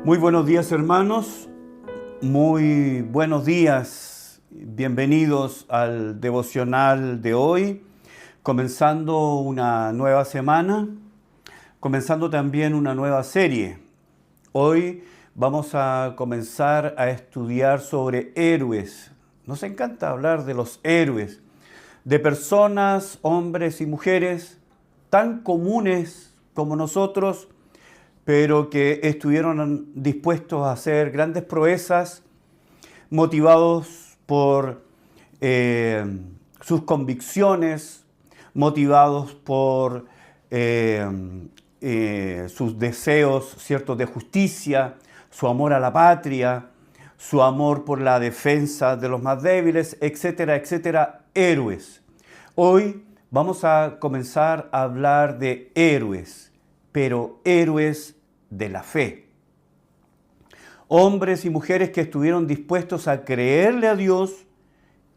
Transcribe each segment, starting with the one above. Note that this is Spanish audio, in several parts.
Muy buenos días, hermanos, muy buenos días, bienvenidos al devocional de hoy, comenzando una nueva semana, comenzando también una nueva serie. Hoy vamos a comenzar a estudiar sobre héroes. Nos encanta hablar de los héroes, de personas, hombres y mujeres tan comunes como nosotros, pero que estuvieron dispuestos a hacer grandes proezas, motivados por sus convicciones, motivados por sus deseos, ¿cierto?, de justicia, su amor a la patria, su amor por la defensa de los más débiles, etcétera, etcétera, héroes. Hoy vamos a comenzar a hablar de héroes, pero héroes de la fe. Hombres y mujeres que estuvieron dispuestos a creerle a Dios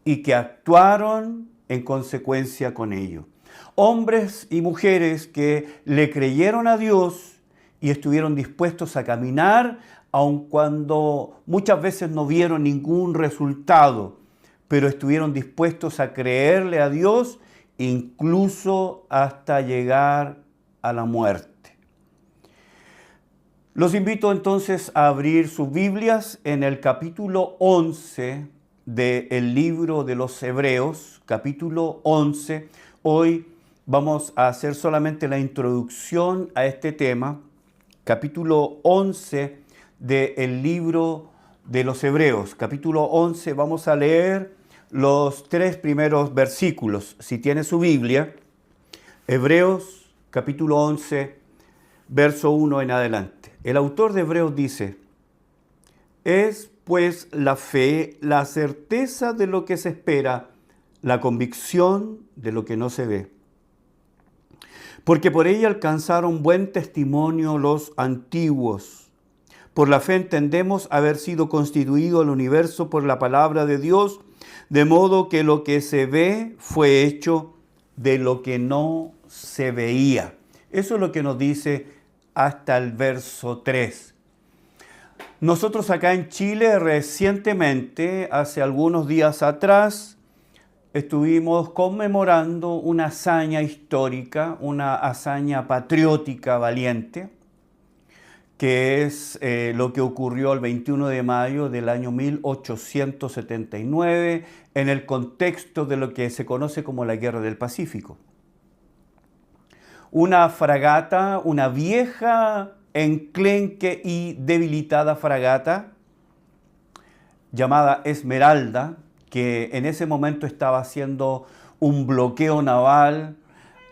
y que actuaron en consecuencia con ello. Hombres y mujeres que le creyeron a Dios y estuvieron dispuestos a caminar, aun cuando muchas veces no vieron ningún resultado, pero estuvieron dispuestos a creerle a Dios incluso hasta llegar a la muerte. Los invito entonces a abrir sus Biblias en el capítulo 11 del libro de los Hebreos, capítulo 11. Hoy vamos a hacer solamente la introducción a este tema, capítulo 11 del libro de los Hebreos. Capítulo 11, vamos a leer los 3 primeros versículos. Si tiene su Biblia, Hebreos, capítulo 11, verso 1 en adelante. El autor de Hebreos dice: es pues la fe, la certeza de lo que se espera, la convicción de lo que no se ve. Porque por ella alcanzaron buen testimonio los antiguos. Por la fe entendemos haber sido constituido el universo por la palabra de Dios, de modo que lo que se ve fue hecho de lo que no se veía. Eso es lo que nos dice hasta el verso 3. Nosotros acá en Chile recientemente, hace algunos días atrás, estuvimos conmemorando una hazaña histórica, una hazaña patriótica valiente, que es lo que ocurrió el 21 de mayo del año 1879 en el contexto de lo que se conoce como la Guerra del Pacífico. Una fragata, una vieja, enclenque y debilitada fragata llamada Esmeralda, que en ese momento estaba haciendo un bloqueo naval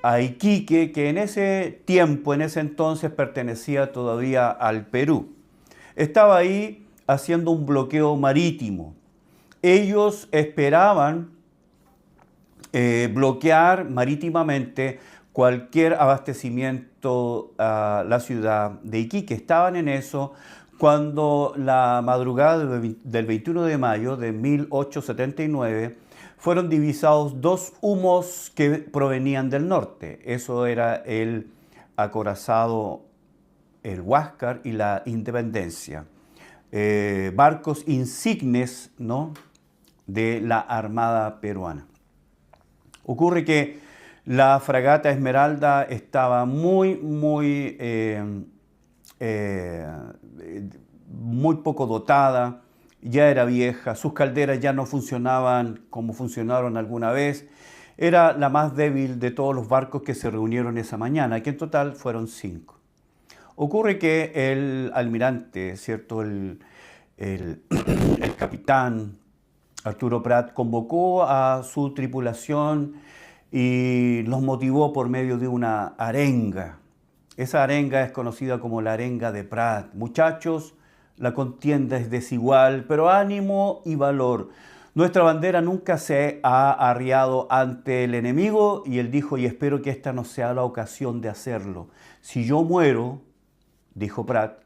a Iquique, que en ese tiempo, en ese entonces, pertenecía todavía al Perú. Estaba ahí haciendo un bloqueo marítimo. Ellos esperaban bloquear marítimamente cualquier abastecimiento a la ciudad de Iquique. Estaban en eso cuando la madrugada del 21 de mayo de 1879 fueron divisados dos humos que provenían del norte. Eso era el acorazado, el Huáscar y la Independencia. Barcos insignes, ¿no?, de la Armada peruana. Ocurre que la fragata Esmeralda estaba muy poco dotada, ya era vieja, sus calderas ya no funcionaban como funcionaron alguna vez. Era la más débil de todos los barcos que se reunieron esa mañana, que en total fueron 5. Ocurre que el almirante, ¿cierto?, el capitán Arturo Prat convocó a su tripulación y los motivó por medio de una arenga. Esa arenga es conocida como la arenga de Prat. Muchachos, la contienda es desigual, pero ánimo y valor. Nuestra bandera nunca se ha arriado ante el enemigo, y él dijo: y espero que esta no sea la ocasión de hacerlo. Si yo muero, dijo Prat,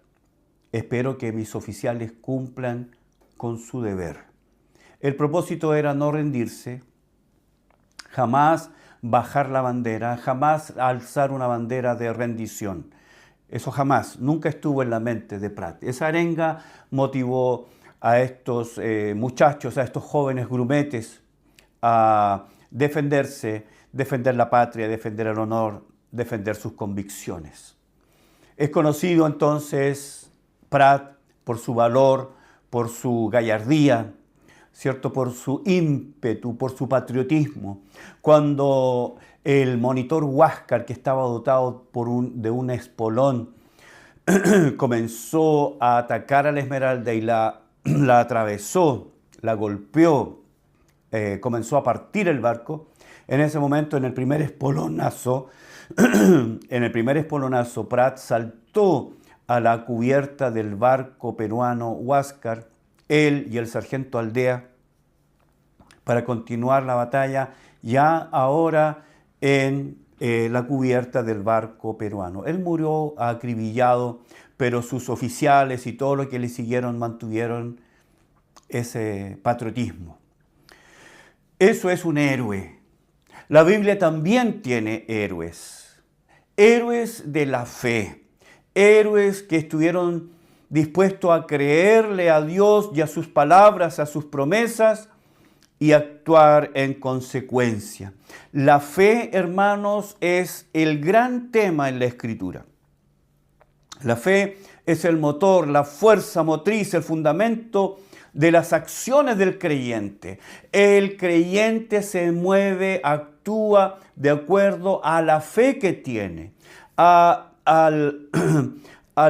espero que mis oficiales cumplan con su deber. El propósito era no rendirse, jamás bajar la bandera, jamás alzar una bandera de rendición. Eso jamás, nunca estuvo en la mente de Prat. Esa arenga motivó a estos muchachos, a estos jóvenes grumetes, a defenderse, defender la patria, defender el honor, defender sus convicciones. Es conocido entonces Prat por su valor, por su gallardía, ¿cierto? Por su ímpetu, por su patriotismo. Cuando el monitor Huáscar, que estaba dotado de un espolón, comenzó a atacar a la Esmeralda y la atravesó, la golpeó, comenzó a partir el barco. En ese momento, en el primer espolonazo, Prat saltó a la cubierta del barco peruano Huáscar, él y el sargento Aldea, para continuar la batalla, ya ahora en la cubierta del barco peruano. Él murió acribillado, pero sus oficiales y todos los que le siguieron mantuvieron ese patriotismo. Eso es un héroe. La Biblia también tiene héroes, héroes de la fe, héroes que estuvieron dispuestos a creerle a Dios y a sus palabras, a sus promesas y actuar en consecuencia. La fe, hermanos, es el gran tema en la Escritura. La fe es el motor, la fuerza motriz, el fundamento de las acciones del creyente. El creyente se mueve, actúa de acuerdo a la fe que tiene, a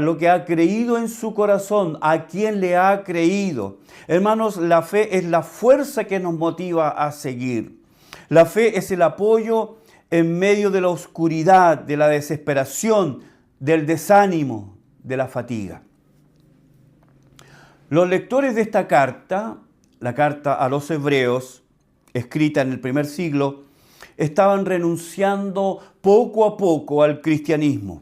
lo que ha creído en su corazón, a quien le ha creído. Hermanos, la fe es la fuerza que nos motiva a seguir. La fe es el apoyo en medio de la oscuridad, de la desesperación, del desánimo, de la fatiga. Los lectores de esta carta, la carta a los Hebreos, escrita en el primer siglo, estaban renunciando poco a poco al cristianismo.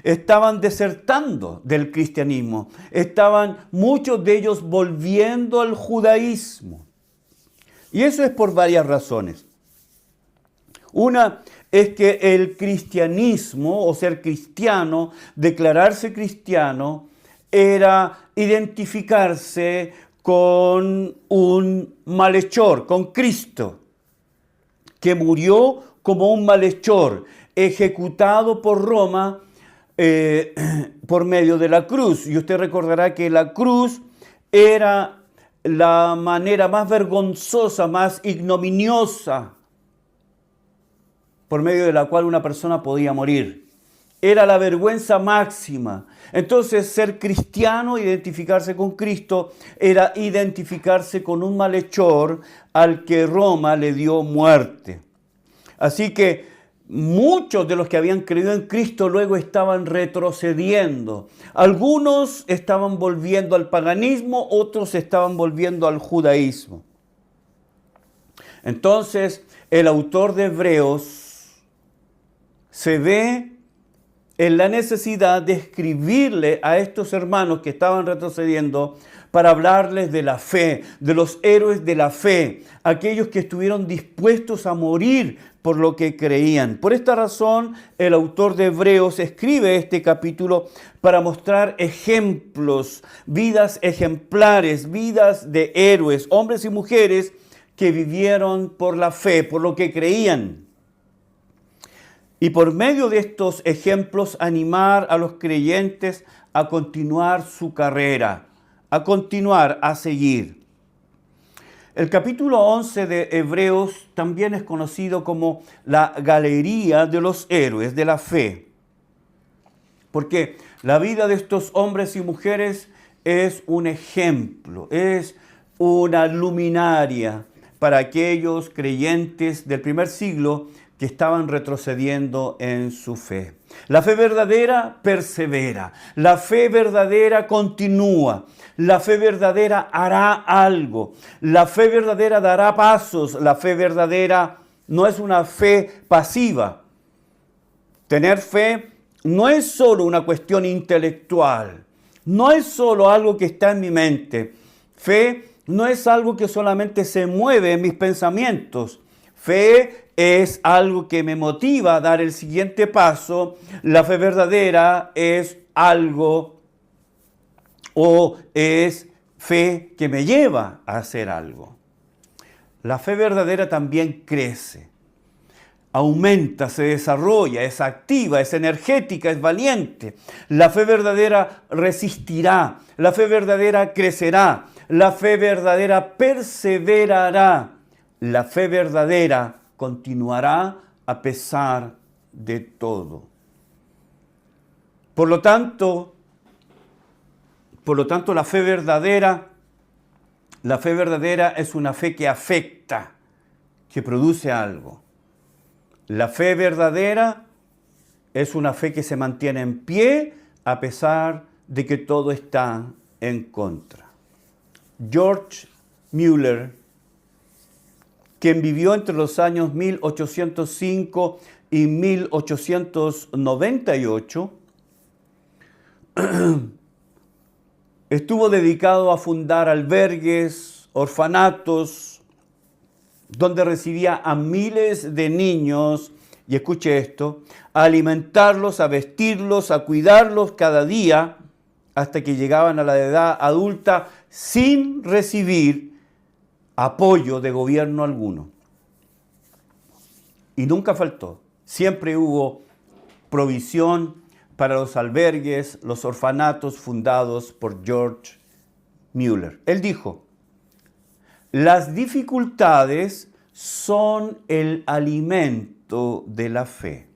Estaban desertando del cristianismo. Estaban muchos de ellos volviendo al judaísmo. Y eso es por varias razones. Una es que el cristianismo, o ser cristiano, declararse cristiano, era identificarse con un malhechor, con Cristo, que murió como un malhechor, ejecutado por Roma por medio de la cruz. Y usted recordará que la cruz era la manera más vergonzosa, más ignominiosa, por medio de la cual una persona podía morir. Era la vergüenza máxima. Entonces, ser cristiano, identificarse con Cristo, era identificarse con un malhechor al que Roma le dio muerte. Así que muchos de los que habían creído en Cristo luego estaban retrocediendo. Algunos estaban volviendo al paganismo, otros estaban volviendo al judaísmo. Entonces, el autor de Hebreos se ve en la necesidad de escribirle a estos hermanos que estaban retrocediendo para hablarles de la fe, de los héroes de la fe, aquellos que estuvieron dispuestos a morir por lo que creían. Por esta razón, el autor de Hebreos escribe este capítulo para mostrar ejemplos, vidas ejemplares, vidas de héroes, hombres y mujeres que vivieron por la fe, por lo que creían. Y por medio de estos ejemplos animar a los creyentes a continuar su carrera, a continuar, a seguir. El capítulo 11 de Hebreos también es conocido como la galería de los héroes de la fe. Porque la vida de estos hombres y mujeres es un ejemplo, es una luminaria para aquellos creyentes del primer siglo que estaban retrocediendo en su fe. La fe verdadera persevera, la fe verdadera continúa, la fe verdadera hará algo, la fe verdadera dará pasos, la fe verdadera no es una fe pasiva. Tener fe no es solo una cuestión intelectual, no es solo algo que está en mi mente. Fe no es algo que solamente se mueve en mis pensamientos. Fe es algo que me motiva a dar el siguiente paso. La fe verdadera es algo o es fe que me lleva a hacer algo. La fe verdadera también crece, aumenta, se desarrolla, es activa, es energética, es valiente. La fe verdadera resistirá, la fe verdadera crecerá, la fe verdadera perseverará, la fe verdadera continuará a pesar de todo. Por lo tanto, la fe verdadera es una fe que afecta, que produce algo. La fe verdadera es una fe que se mantiene en pie a pesar de que todo está en contra. George Mueller, quien vivió entre los años 1805 y 1898, estuvo dedicado a fundar albergues, orfanatos, donde recibía a miles de niños, y escuche esto, a alimentarlos, a vestirlos, a cuidarlos cada día, hasta que llegaban a la edad adulta sin recibir apoyo de gobierno alguno. Y nunca faltó, siempre hubo provisión para los albergues, los orfanatos fundados por George Mueller. Él dijo: las dificultades son el alimento de la fe.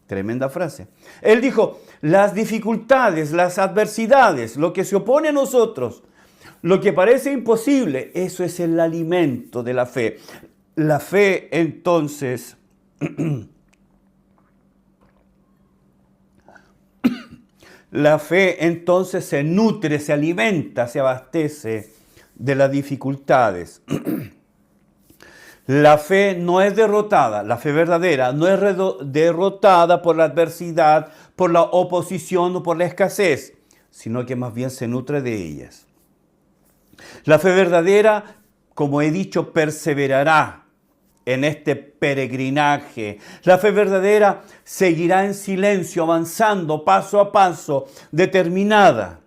Tremenda frase. Él dijo: las dificultades, las adversidades, lo que se opone a nosotros, lo que parece imposible, eso es el alimento de la fe. La fe, entonces, se nutre, se alimenta, se abastece de las dificultades. La fe no es derrotada, la fe verdadera no es derrotada por la adversidad, por la oposición o por la escasez, sino que más bien se nutre de ellas. La fe verdadera, como he dicho, perseverará en este peregrinaje. La fe verdadera seguirá en silencio, avanzando paso a paso, determinada.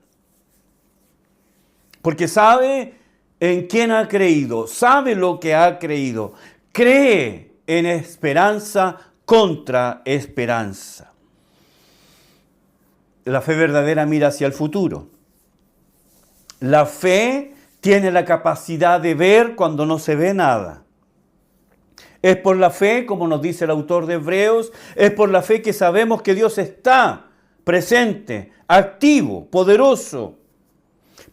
Porque sabe en quién ha creído, sabe lo que ha creído, cree en esperanza contra esperanza. La fe verdadera mira hacia el futuro. La fe tiene la capacidad de ver cuando no se ve nada. Es por la fe, como nos dice el autor de Hebreos, es por la fe que sabemos que Dios está presente, activo, poderoso.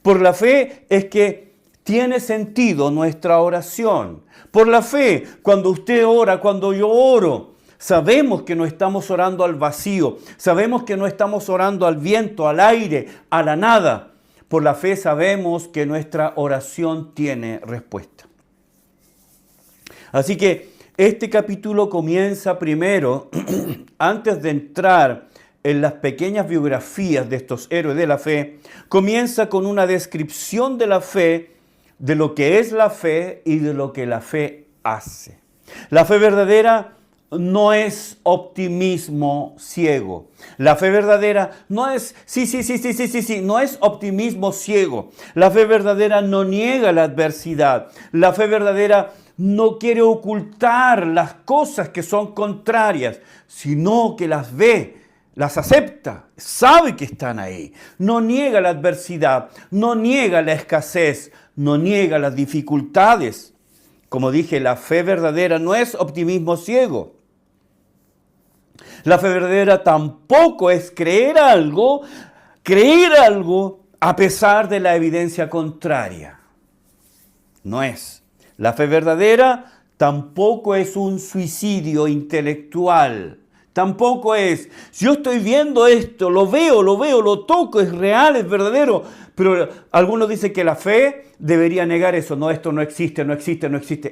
Por la fe es que tiene sentido nuestra oración. Por la fe, cuando usted ora, cuando yo oro, sabemos que no estamos orando al vacío, sabemos que no estamos orando al viento, al aire, a la nada. Por la fe sabemos que nuestra oración tiene respuesta. Así que este capítulo comienza primero, antes de entrar en las pequeñas biografías de estos héroes de la fe, comienza con una descripción de la fe, de lo que es la fe y de lo que la fe hace. La fe verdadera no es optimismo ciego. La fe verdadera no es, no es optimismo ciego. La fe verdadera no niega la adversidad. La fe verdadera no quiere ocultar las cosas que son contrarias, sino que las ve, las acepta, sabe que están ahí. No niega la adversidad, no niega la escasez, no niega las dificultades. Como dije, la fe verdadera no es optimismo ciego. La fe verdadera tampoco es creer algo a pesar de la evidencia contraria. No es. La fe verdadera tampoco es un suicidio intelectual. Tampoco es, si yo estoy viendo esto, lo veo, lo toco, es real, es verdadero. Pero algunos dicen que la fe debería negar eso. No, esto no existe.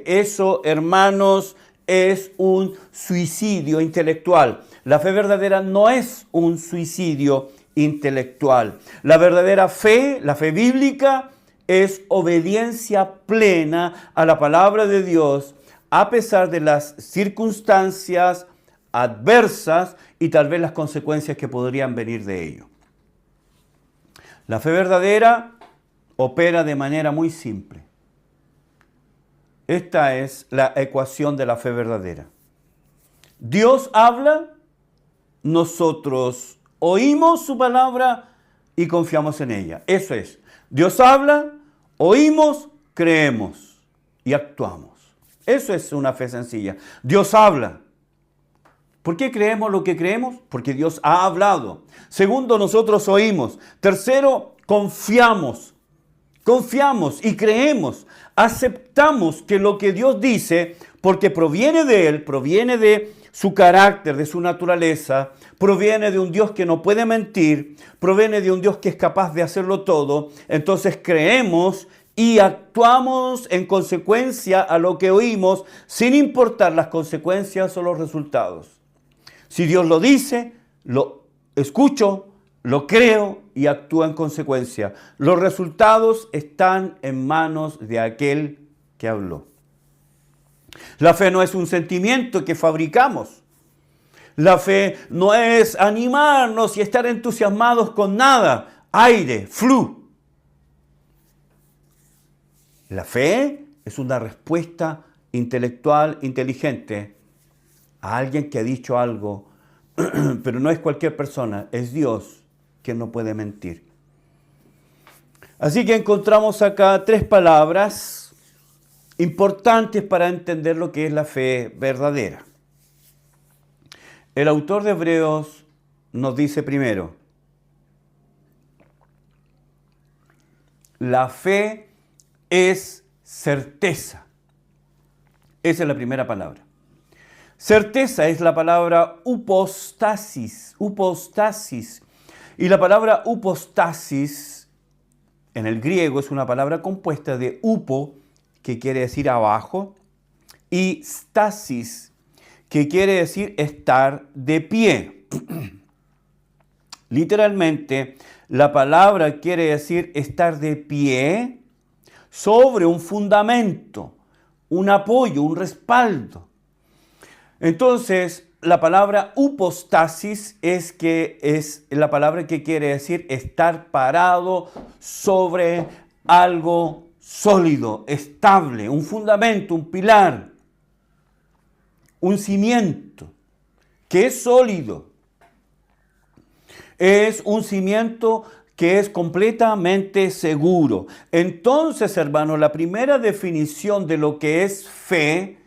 Eso, hermanos, es un suicidio intelectual. La fe verdadera no es un suicidio intelectual. La verdadera fe, la fe bíblica, es obediencia plena a la palabra de Dios, a pesar de las circunstancias adversas y tal vez las consecuencias que podrían venir de ello. La fe verdadera opera de manera muy simple. Esta es la ecuación de la fe verdadera. Dios habla, nosotros oímos su palabra y confiamos en ella. Eso es. Dios habla, oímos, creemos y actuamos. Eso es una fe sencilla. Dios habla. ¿Por qué creemos lo que creemos? Porque Dios ha hablado. Segundo, nosotros oímos. Tercero, confiamos. Confiamos y creemos. Aceptamos que lo que Dios dice, porque proviene de Él, proviene de su carácter, de su naturaleza, proviene de un Dios que no puede mentir, proviene de un Dios que es capaz de hacerlo todo. Entonces creemos y actuamos en consecuencia a lo que oímos, sin importar las consecuencias o los resultados. Si Dios lo dice, lo escucho, lo creo y actúo en consecuencia. Los resultados están en manos de aquel que habló. La fe no es un sentimiento que fabricamos. La fe no es animarnos y estar entusiasmados con nada. Aire, flu. La fe es una respuesta intelectual, inteligente a alguien que ha dicho algo, pero no es cualquier persona, es Dios quien no puede mentir. Así que encontramos acá tres palabras importantes para entender lo que es la fe verdadera. El autor de Hebreos nos dice primero, la fe es certeza. Esa es la primera palabra. Certeza es la palabra upostasis. Y la palabra upostasis en el griego es una palabra compuesta de upo, que quiere decir abajo, y stasis, que quiere decir estar de pie. Literalmente, la palabra quiere decir estar de pie sobre un fundamento, un apoyo, un respaldo. Entonces, la palabra upostasis es la palabra que quiere decir estar parado sobre algo sólido, estable, un fundamento, un pilar, un cimiento que es sólido. Es un cimiento que es completamente seguro. Entonces, hermanos, la primera definición de lo que es fe,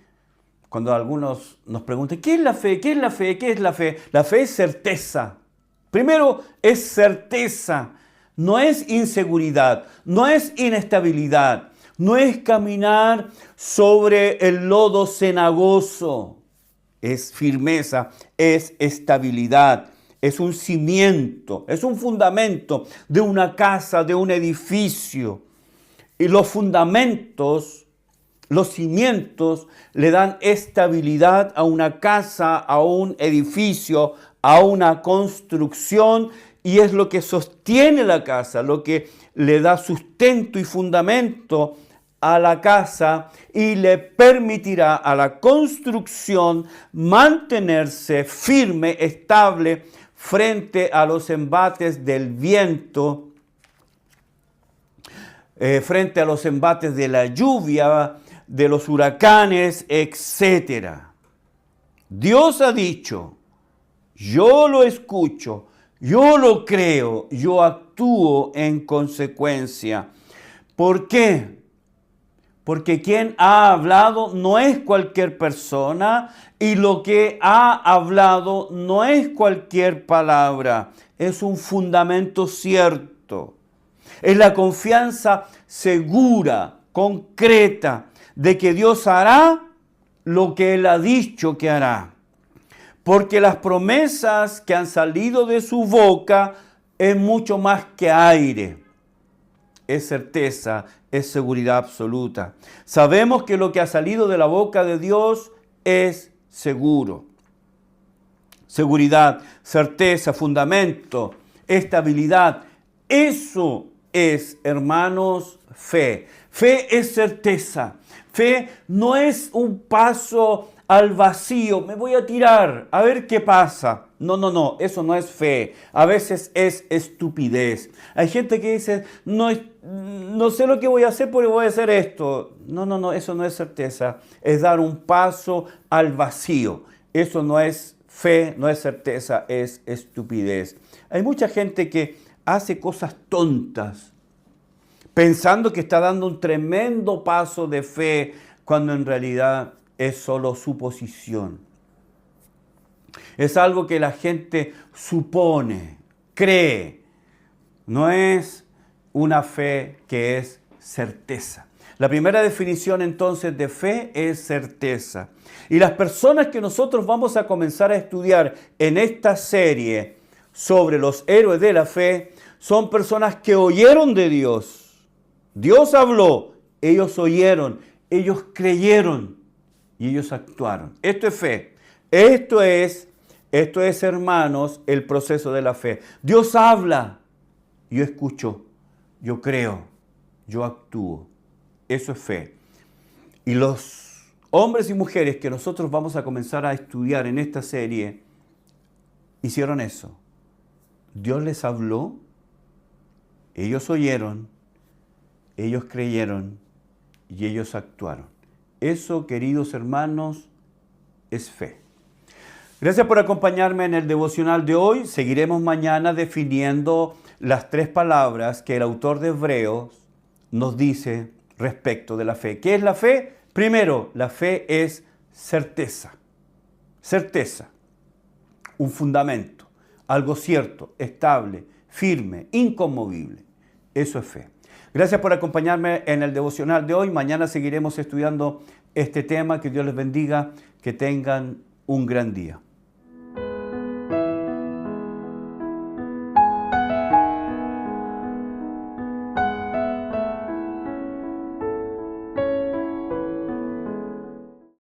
cuando algunos nos preguntan, ¿qué es la fe? ¿Qué es la fe? ¿Qué es la fe? La fe es certeza. Primero, es certeza. No es inseguridad, no es inestabilidad, no es caminar sobre el lodo cenagoso. Es firmeza, es estabilidad, es un cimiento, es un fundamento de una casa, de un edificio. Y los fundamentos, los cimientos, le dan estabilidad a una casa, a un edificio, a una construcción, y es lo que sostiene la casa, lo que le da sustento y fundamento a la casa y le permitirá a la construcción mantenerse firme, estable, frente a los embates del viento, frente a los embates de la lluvia, de los huracanes, etc. Dios ha dicho, yo lo escucho, yo lo creo, yo actúo en consecuencia. ¿Por qué? Porque quien ha hablado no es cualquier persona y lo que ha hablado no es cualquier palabra, es un fundamento cierto. Es la confianza segura, concreta, de que Dios hará lo que Él ha dicho que hará. Porque las promesas que han salido de su boca es mucho más que aire. Es certeza, es seguridad absoluta. Sabemos que lo que ha salido de la boca de Dios es seguro. Seguridad, certeza, fundamento, estabilidad. Eso es, hermanos, fe. Fe es certeza. Fe no es un paso al vacío, me voy a tirar, a ver qué pasa. No, eso no es fe. A veces es estupidez. Hay gente que dice, no sé lo que voy a hacer, pero voy a hacer esto. No, eso no es certeza. Es dar un paso al vacío. Eso no es fe, no es certeza, es estupidez. Hay mucha gente que hace cosas tontas, pensando que está dando un tremendo paso de fe, cuando en realidad es solo suposición. Es algo que la gente supone, cree. No es una fe que es certeza. La primera definición entonces de fe es certeza. Y las personas que nosotros vamos a comenzar a estudiar en esta serie sobre los héroes de la fe son personas que oyeron de Dios. Dios habló, ellos oyeron, ellos creyeron y ellos actuaron. Esto es fe. Esto es, hermanos, el proceso de la fe. Dios habla, yo escucho, yo creo, yo actúo. Eso es fe. Y los hombres y mujeres que nosotros vamos a comenzar a estudiar en esta serie hicieron eso. Dios les habló, ellos oyeron, ellos creyeron y ellos actuaron. Eso, queridos hermanos, es fe. Gracias por acompañarme en el devocional de hoy. Seguiremos mañana definiendo las 3 palabras que el autor de Hebreos nos dice respecto de la fe. ¿Qué es la fe? Primero, la fe es certeza. Certeza. Un fundamento. Algo cierto, estable, firme, inconmovible. Eso es fe. Gracias por acompañarme en el devocional de hoy. Mañana seguiremos estudiando este tema. Que Dios les bendiga. Que tengan un gran día.